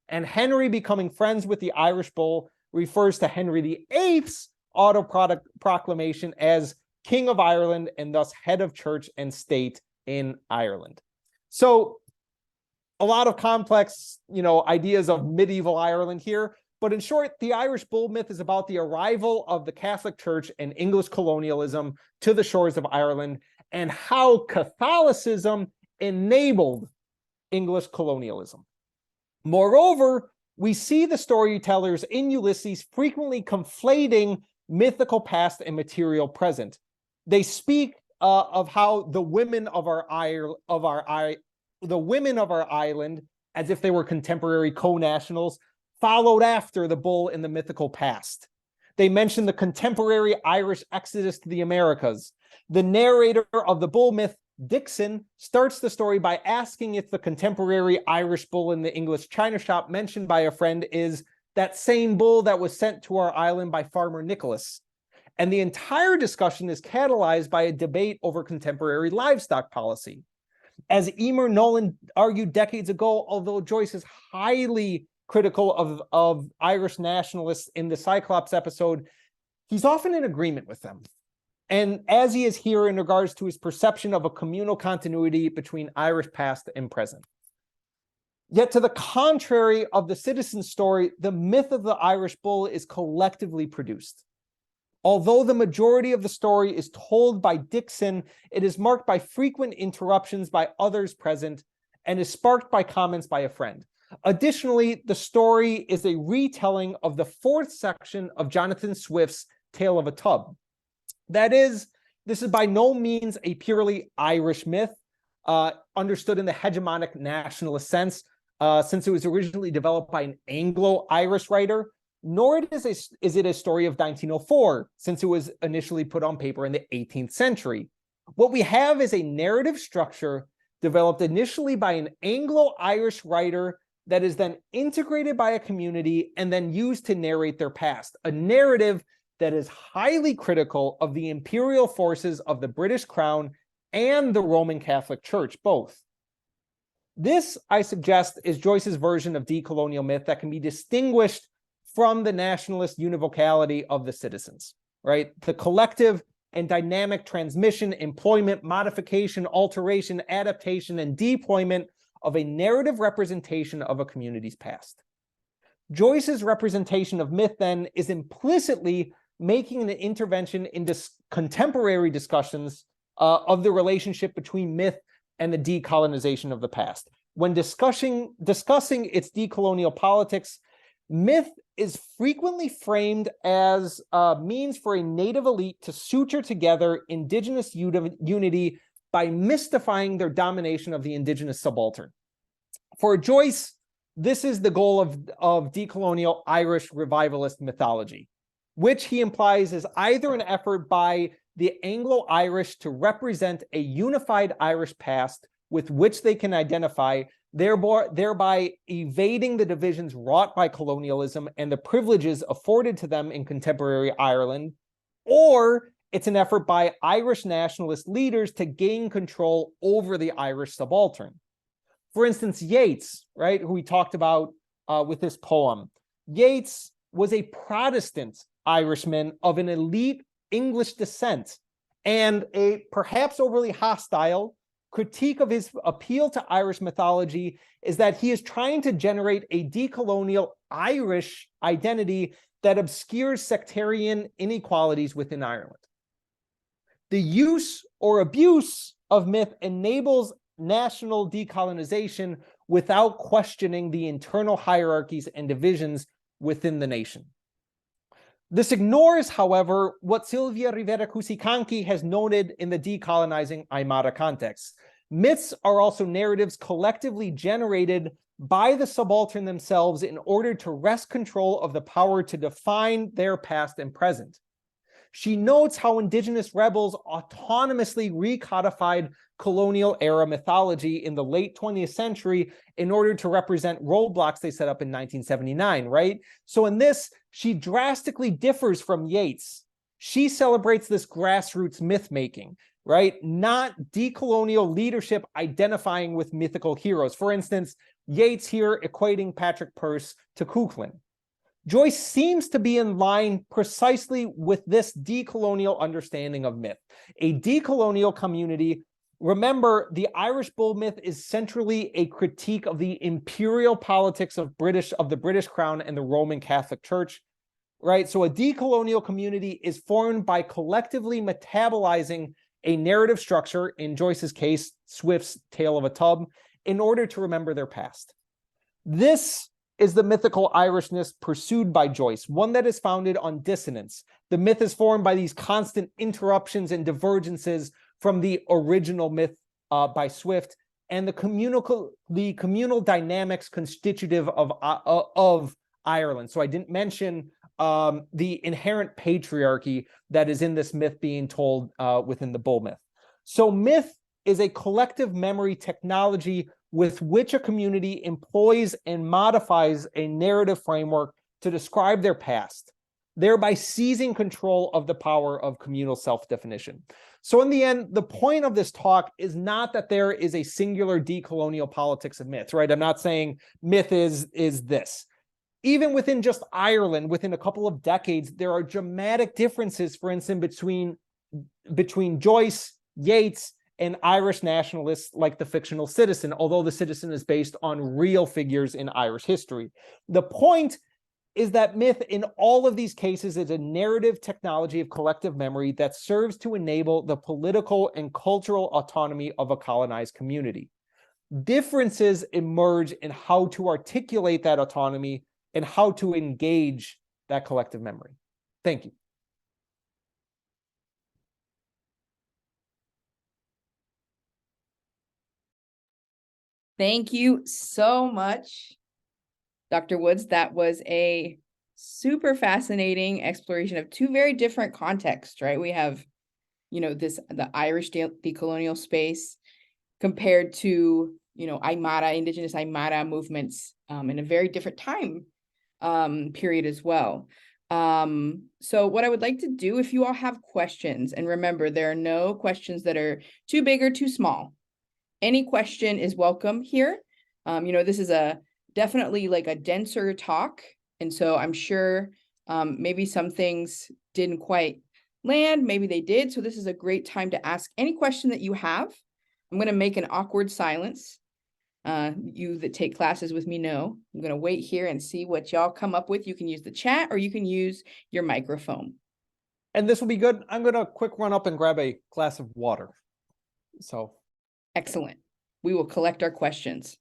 and Henry becoming friends with the Irish bull refers to Henry VIII's auto-proclamation as King of Ireland and thus head of church and state in Ireland. So a lot of complex, ideas of medieval Ireland here. But in short, the Irish bull myth is about the arrival of the Catholic Church and English colonialism to the shores of Ireland and how Catholicism enabled English colonialism. Moreover, we see the storytellers in Ulysses frequently conflating mythical past and material present. They speak of how the women of our island, as if they were contemporary co-nationals, followed after the bull in the mythical past. They mention the contemporary Irish exodus to the Americas. The narrator of the bull myth, Dixon, starts the story by asking if the contemporary Irish bull in the English china shop mentioned by a friend is that same bull that was sent to our island by Farmer Nicholas. And the entire discussion is catalyzed by a debate over contemporary livestock policy. As Emer Nolan argued decades ago, although Joyce is highly critical of Irish nationalists in the Cyclops episode, he's often in agreement with them. And as he is here in regards to his perception of a communal continuity between Irish past and present. Yet to the contrary of the citizen story, the myth of the Irish bull is collectively produced. Although the majority of the story is told by Dixon, it is marked by frequent interruptions by others present and is sparked by comments by a friend. Additionally, the story is a retelling of the fourth section of Jonathan Swift's Tale of a Tub. That is, this is by no means a purely Irish myth, understood in the hegemonic nationalist sense, since it was originally developed by an Anglo-Irish writer, nor is it a story of 1904, since it was initially put on paper in the 18th century. What we have is a narrative structure developed initially by an Anglo-Irish writer that is then integrated by a community and then used to narrate their past, a narrative that is highly critical of the imperial forces of the British Crown and the Roman Catholic Church, both. This, I suggest, is Joyce's version of decolonial myth that can be distinguished from the nationalist univocality of the citizens, right? The collective and dynamic transmission, employment, modification, alteration, adaptation, and deployment of a narrative representation of a community's past. Joyce's representation of myth, then, is implicitly making an intervention in contemporary discussions of the relationship between myth and the decolonization of the past. When discussing its decolonial politics, myth is frequently framed as a means for a native elite to suture together indigenous unity by mystifying their domination of the indigenous subaltern. For Joyce, this is the goal of decolonial Irish revivalist mythology, which he implies is either an effort by the Anglo-Irish to represent a unified Irish past with which they can identify, thereby evading the divisions wrought by colonialism and the privileges afforded to them in contemporary Ireland, or it's an effort by Irish nationalist leaders to gain control over the Irish subaltern. For instance, Yeats, right, who we talked about with this poem. Yeats was a Protestant Irishman of an elite English descent, and a perhaps overly hostile critique of his appeal to Irish mythology is that he is trying to generate a decolonial Irish identity that obscures sectarian inequalities within Ireland. The use or abuse of myth enables national decolonization without questioning the internal hierarchies and divisions within the nation. This ignores, however, what Silvia Rivera Cusicanqui has noted in the decolonizing Aymara context. Myths are also narratives collectively generated by the subaltern themselves in order to wrest control of the power to define their past and present. She notes how indigenous rebels autonomously recodified colonial era mythology in the late 20th century in order to represent roadblocks they set up in 1979, right? So in this, she drastically differs from Yeats. She celebrates this grassroots myth making, right? Not decolonial leadership identifying with mythical heroes. For instance, Yeats here equating Patrick Pearse to Cuchulainn. Joyce seems to be in line precisely with this decolonial understanding of myth. A decolonial community, remember, the Irish bull myth is centrally a critique of the imperial politics of the British Crown and the Roman Catholic Church, right? So a decolonial community is formed by collectively metabolizing a narrative structure, in Joyce's case, Swift's Tale of a Tub, in order to remember their past. This is the mythical Irishness pursued by Joyce, one that is founded on dissonance. The myth is formed by these constant interruptions and divergences from the original myth by Swift, and the communal dynamics constitutive of Ireland. So I didn't mention the inherent patriarchy that is in this myth being told within the bull myth. So myth is a collective memory technology with which a community employs and modifies a narrative framework to describe their past, thereby seizing control of the power of communal self-definition. So in the end, the point of this talk is not that there is a singular decolonial politics of myth, right? I'm not saying myth is this. Even within just Ireland, within a couple of decades, there are dramatic differences, for instance, between Joyce, Yeats, and Irish nationalists like the fictional Citizen, although the Citizen is based on real figures in Irish history. The point is that myth in all of these cases is a narrative technology of collective memory that serves to enable the political and cultural autonomy of a colonized community. Differences emerge in how to articulate that autonomy and how to engage that collective memory. Thank you. Thank you so much, Dr. Woods. That was a super fascinating exploration of two very different contexts, right? We have, the Irish decolonial space compared to, indigenous Aymara movements in a very different time period as well. So what I would like to do, if you all have questions, and remember, there are no questions that are too big or too small. Any question is welcome here. This is definitely like a denser talk. And so I'm sure maybe some things didn't quite land, maybe they did. So this is a great time to ask any question that you have. I'm going to make an awkward silence. You that take classes with me know. I'm going to wait here and see what y'all come up with. You can use the chat or you can use your microphone. And this will be good. I'm going to quick run up and grab a glass of water. So. Excellent. We will collect our questions.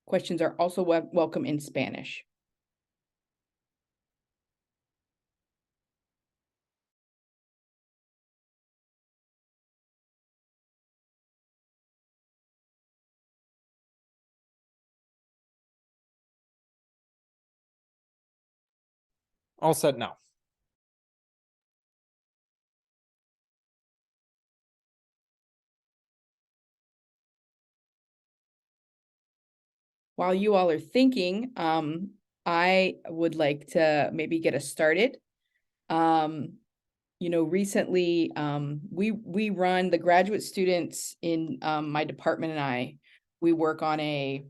Questions are also welcome in Spanish. All set now. While you all are thinking, I would like to maybe get us started. Recently, we run the graduate students in my department, and we work on a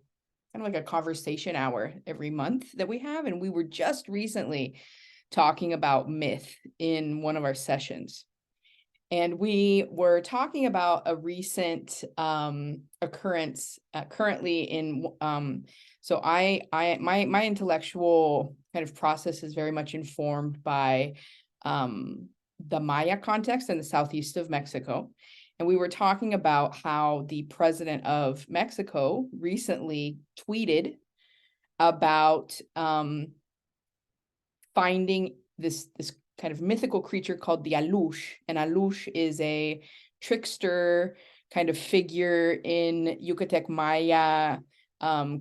kind of like a conversation hour every month that we have. And we were just recently talking about myth in one of our sessions. And we were talking about a recent occurrence currently in so my intellectual kind of process is very much informed by the Maya context in the southeast of Mexico. And we were talking about how the president of Mexico recently tweeted about finding this kind of mythical creature called the Alush. And Alush is a trickster kind of figure in Yucatec Maya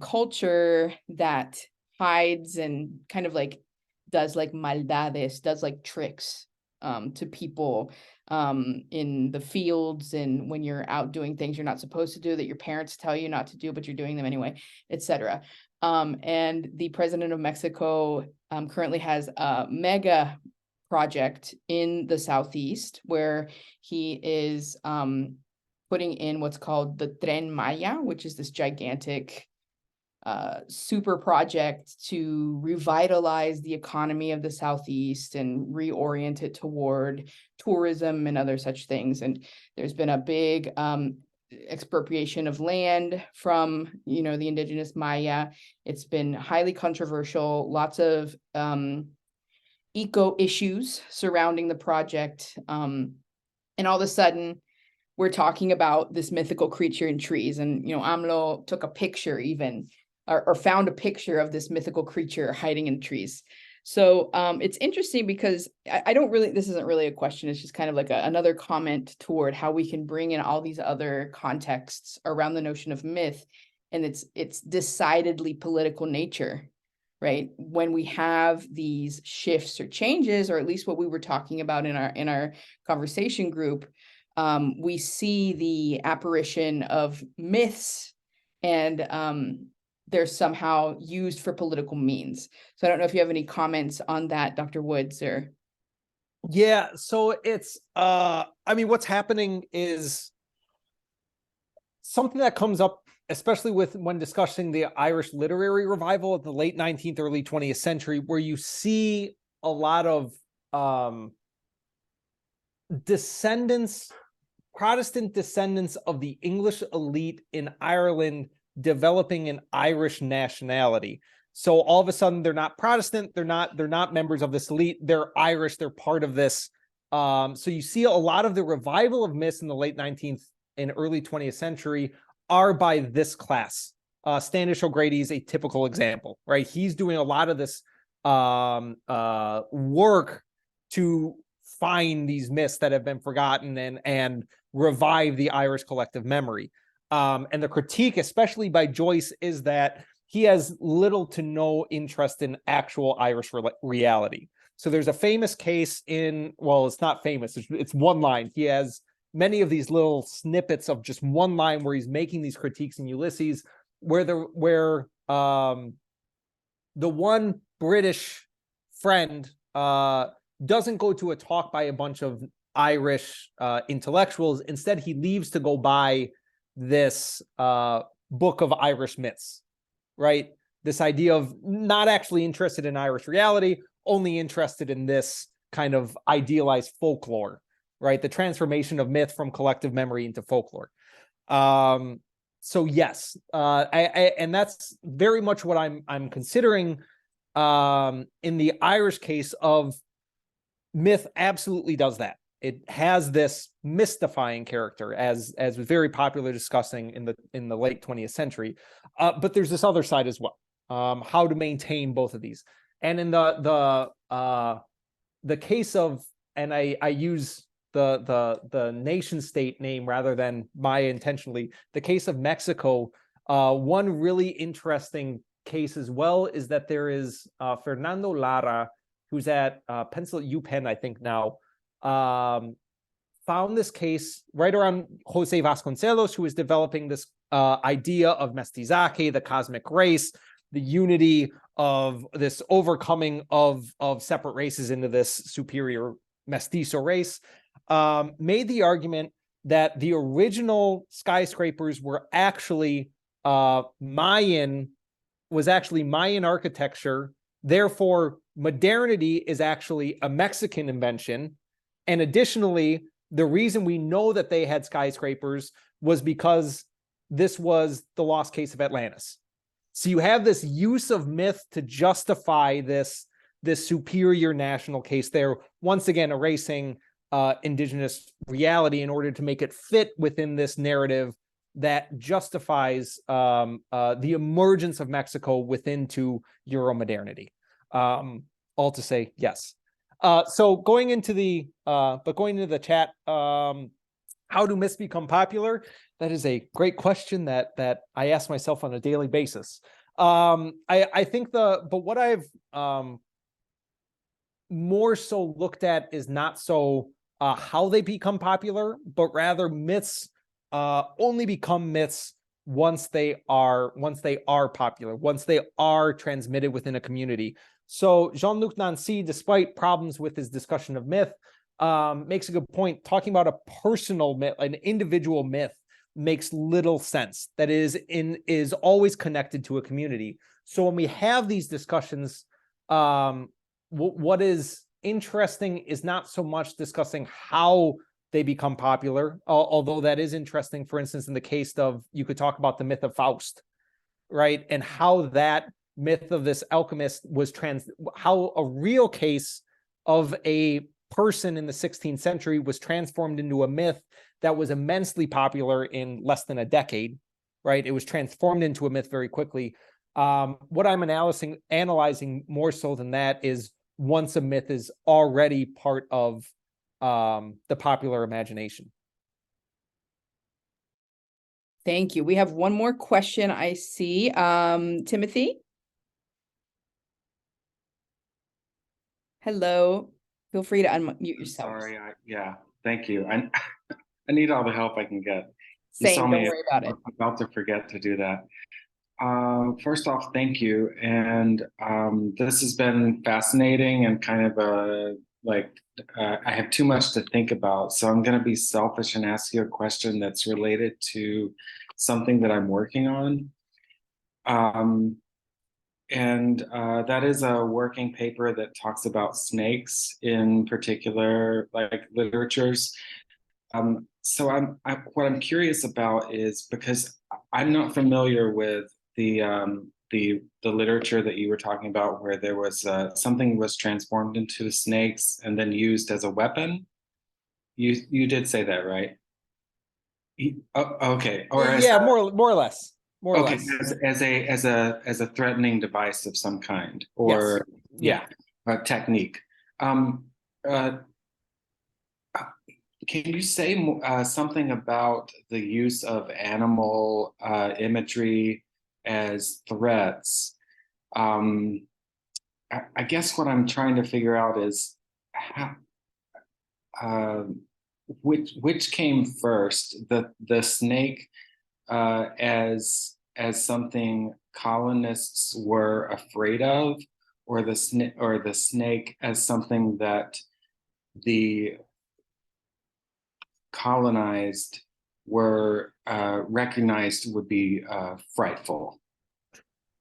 culture that hides and kind of like does like maldades, does like tricks to people in the fields, and when you're out doing things you're not supposed to do, that your parents tell you not to do, but you're doing them anyway, etc. And the president of Mexico currently has a mega project in the southeast where he is putting in what's called the Tren Maya, which is this gigantic super project to revitalize the economy of the southeast and reorient it toward tourism and other such things. And there's been a big expropriation of land from, you know, the indigenous Maya. It's been highly controversial, lots of eco issues surrounding the project. And all of a sudden we're talking about this mythical creature in trees. And, you know, AMLO took a picture even, or found a picture of this mythical creature hiding in trees. So it's interesting because I don't really, this isn't really a question, it's just kind of like another comment toward how we can bring in all these other contexts around the notion of myth and its decidedly political nature, right? When we have these shifts or changes, or at least what we were talking about in our conversation group, we see the apparition of myths and they're somehow used for political means. So I don't know if you have any comments on that, Dr. Woods, or. Yeah, so it's, I mean, what's happening is something that comes up, especially when discussing the Irish literary revival of the late 19th, early 20th century, where you see a lot of Protestant descendants of the English elite in Ireland developing an Irish nationality. So all of a sudden they're not Protestant, they're not members of this elite, they're Irish, they're part of this. So you see a lot of the revival of myths in the late 19th and early 20th century are by this class. Standish O'Grady is a typical example, right? He's doing a lot of this work to find these myths that have been forgotten and revive the Irish collective memory. And the critique, especially by Joyce, is that he has little to no interest in actual Irish reality. So there's a famous case in, well, it's not famous, it's one line. He has many of these little snippets of just one line where he's making these critiques in Ulysses, where the one British friend doesn't go to a talk by a bunch of Irish intellectuals. Instead, he leaves to go buy this book of Irish myths, right? This idea of not actually interested in Irish reality, only interested in this kind of idealized folklore, right? The transformation of myth from collective memory into folklore. So yes, and that's very much what I'm considering in the Irish case of myth. Absolutely does that. It has this mystifying character, as was very popular discussing in the late 20th century. But there's this other side as well, how to maintain both of these. And in the case of, and I use the nation state name rather than Maya intentionally, the case of Mexico, one really interesting case as well is that there is Fernando Lara, who's at UPenn, I think now, found this case right around Jose Vasconcelos, who was developing this idea of mestizaje, the cosmic race, the unity of this overcoming of separate races into this superior mestizo race, made the argument that the original skyscrapers were actually Mayan architecture. Therefore, modernity is actually a Mexican invention. And additionally, The reason we know that they had skyscrapers was because this was the lost case of Atlantis. So you have this use of myth to justify this superior national case there, once again erasing indigenous reality in order to make it fit within this narrative that justifies the emergence of Mexico within to Euromodernity. All to say yes. So going into the chat, how do myths become popular? That is a great question that I ask myself on a daily basis. I think but what I've more so looked at is not so how they become popular, but rather myths only become myths once they are popular, once they are transmitted within a community. So Jean-Luc Nancy, despite problems with his discussion of myth, makes a good point. Talking about a personal myth, an individual myth, makes little sense. That is always connected to a community. So when we have these discussions, what is interesting is not so much discussing how they become popular, although that is interesting. For instance, in the case of, you could talk about the myth of Faust, right? And how that myth of this alchemist was how a real case of a person in the 16th century was transformed into a myth that was immensely popular in less than a decade, right? It was transformed into a myth very quickly. What I'm analyzing more so than that is once a myth is already part of the popular imagination. Thank you. We have one more question I see. Timothy? Hello. Feel free to unmute yourself. Sorry, yeah, thank you. I need all the help I can get. Same, don't worry about it. I'm about to forget to do that. First off, thank you. And this has been fascinating and kind of I have too much to think about. So I'm going to be selfish and ask you a question that's related to something that I'm working on. That is a working paper that talks about snakes in particular, like literatures. So what I'm curious about is, because I'm not familiar with the literature that you were talking about, where there was something was transformed into snakes and then used as a weapon. You did say that, right? Okay. Or yeah, more or less. More or okay, less. as a threatening device of some kind, or yes. a technique. Can you say something about the use of animal imagery as threats? I guess what I'm trying to figure out is which came first, the snake as something colonists were afraid of, or the snake as something that the colonized were recognized would be frightful.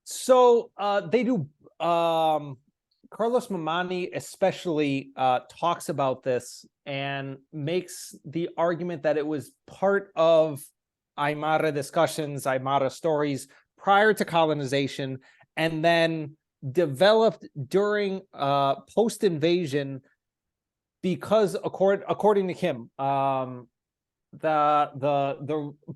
So they do. Carlos Mamani especially talks about this and makes the argument that it was part of Aymara discussions, Aymara stories prior to colonization, and then developed during post-invasion, because according to him,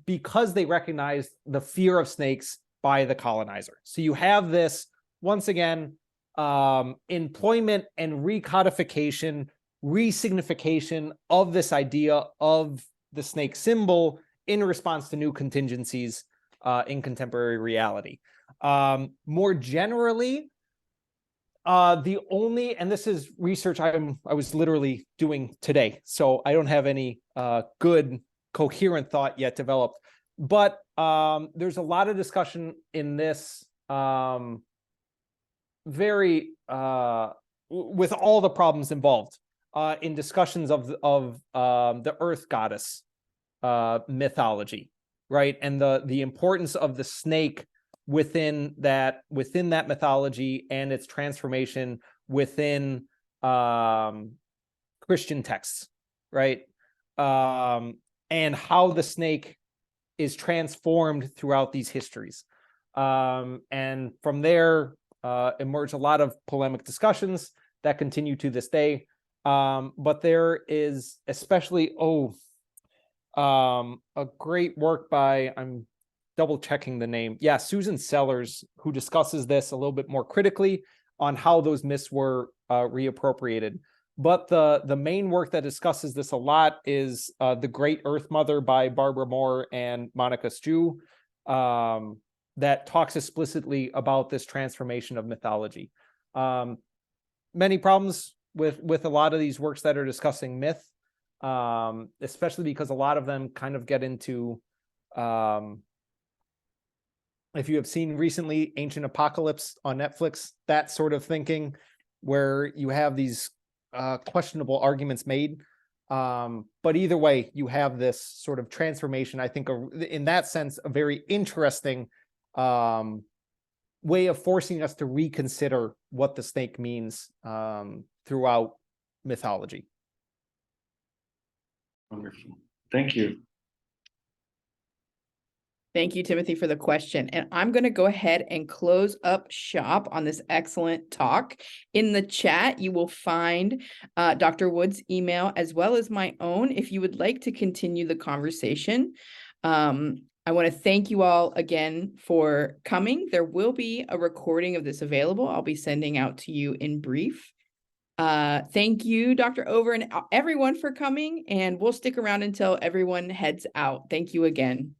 because they recognized the fear of snakes by the colonizer. So you have this, once again, employment and recodification, resignification of this idea of the snake symbol in response to new contingencies in contemporary reality. More generally, and this is research I was literally doing today, so I don't have any good coherent thought yet developed, but there's a lot of discussion in this very with all the problems involved in discussions of the earth goddess mythology, right? And the importance of the snake within that mythology and its transformation within Christian texts, right? and how the snake is transformed throughout these histories. And from there emerge a lot of polemic discussions that continue to this day. But there is especially, a great work by, I'm double checking the name. Yeah, Susan Sellers, who discusses this a little bit more critically on how those myths were reappropriated. But the main work that discusses this a lot is The Great Earth Mother by Barbara Moore and Monica Stew, that talks explicitly about this transformation of mythology. Many problems with a lot of these works that are discussing myth, especially because a lot of them kind of get into, if you have seen recently Ancient Apocalypse on Netflix, that sort of thinking, where you have these questionable arguments made. But either way, you have this sort of transformation. I think in that sense, a very interesting way of forcing us to reconsider what the snake means throughout mythology. Wonderful. Thank you. Thank you, Timothy, for the question. And I'm going to go ahead and close up shop on this excellent talk. In the chat, you will find Dr. Wood's email as well as my own if you would like to continue the conversation. I want to thank you all again for coming. There will be a recording of this available. I'll be sending out to you in brief. Thank you, Dr. Over, and everyone for coming, and we'll stick around until everyone heads out. Thank you again.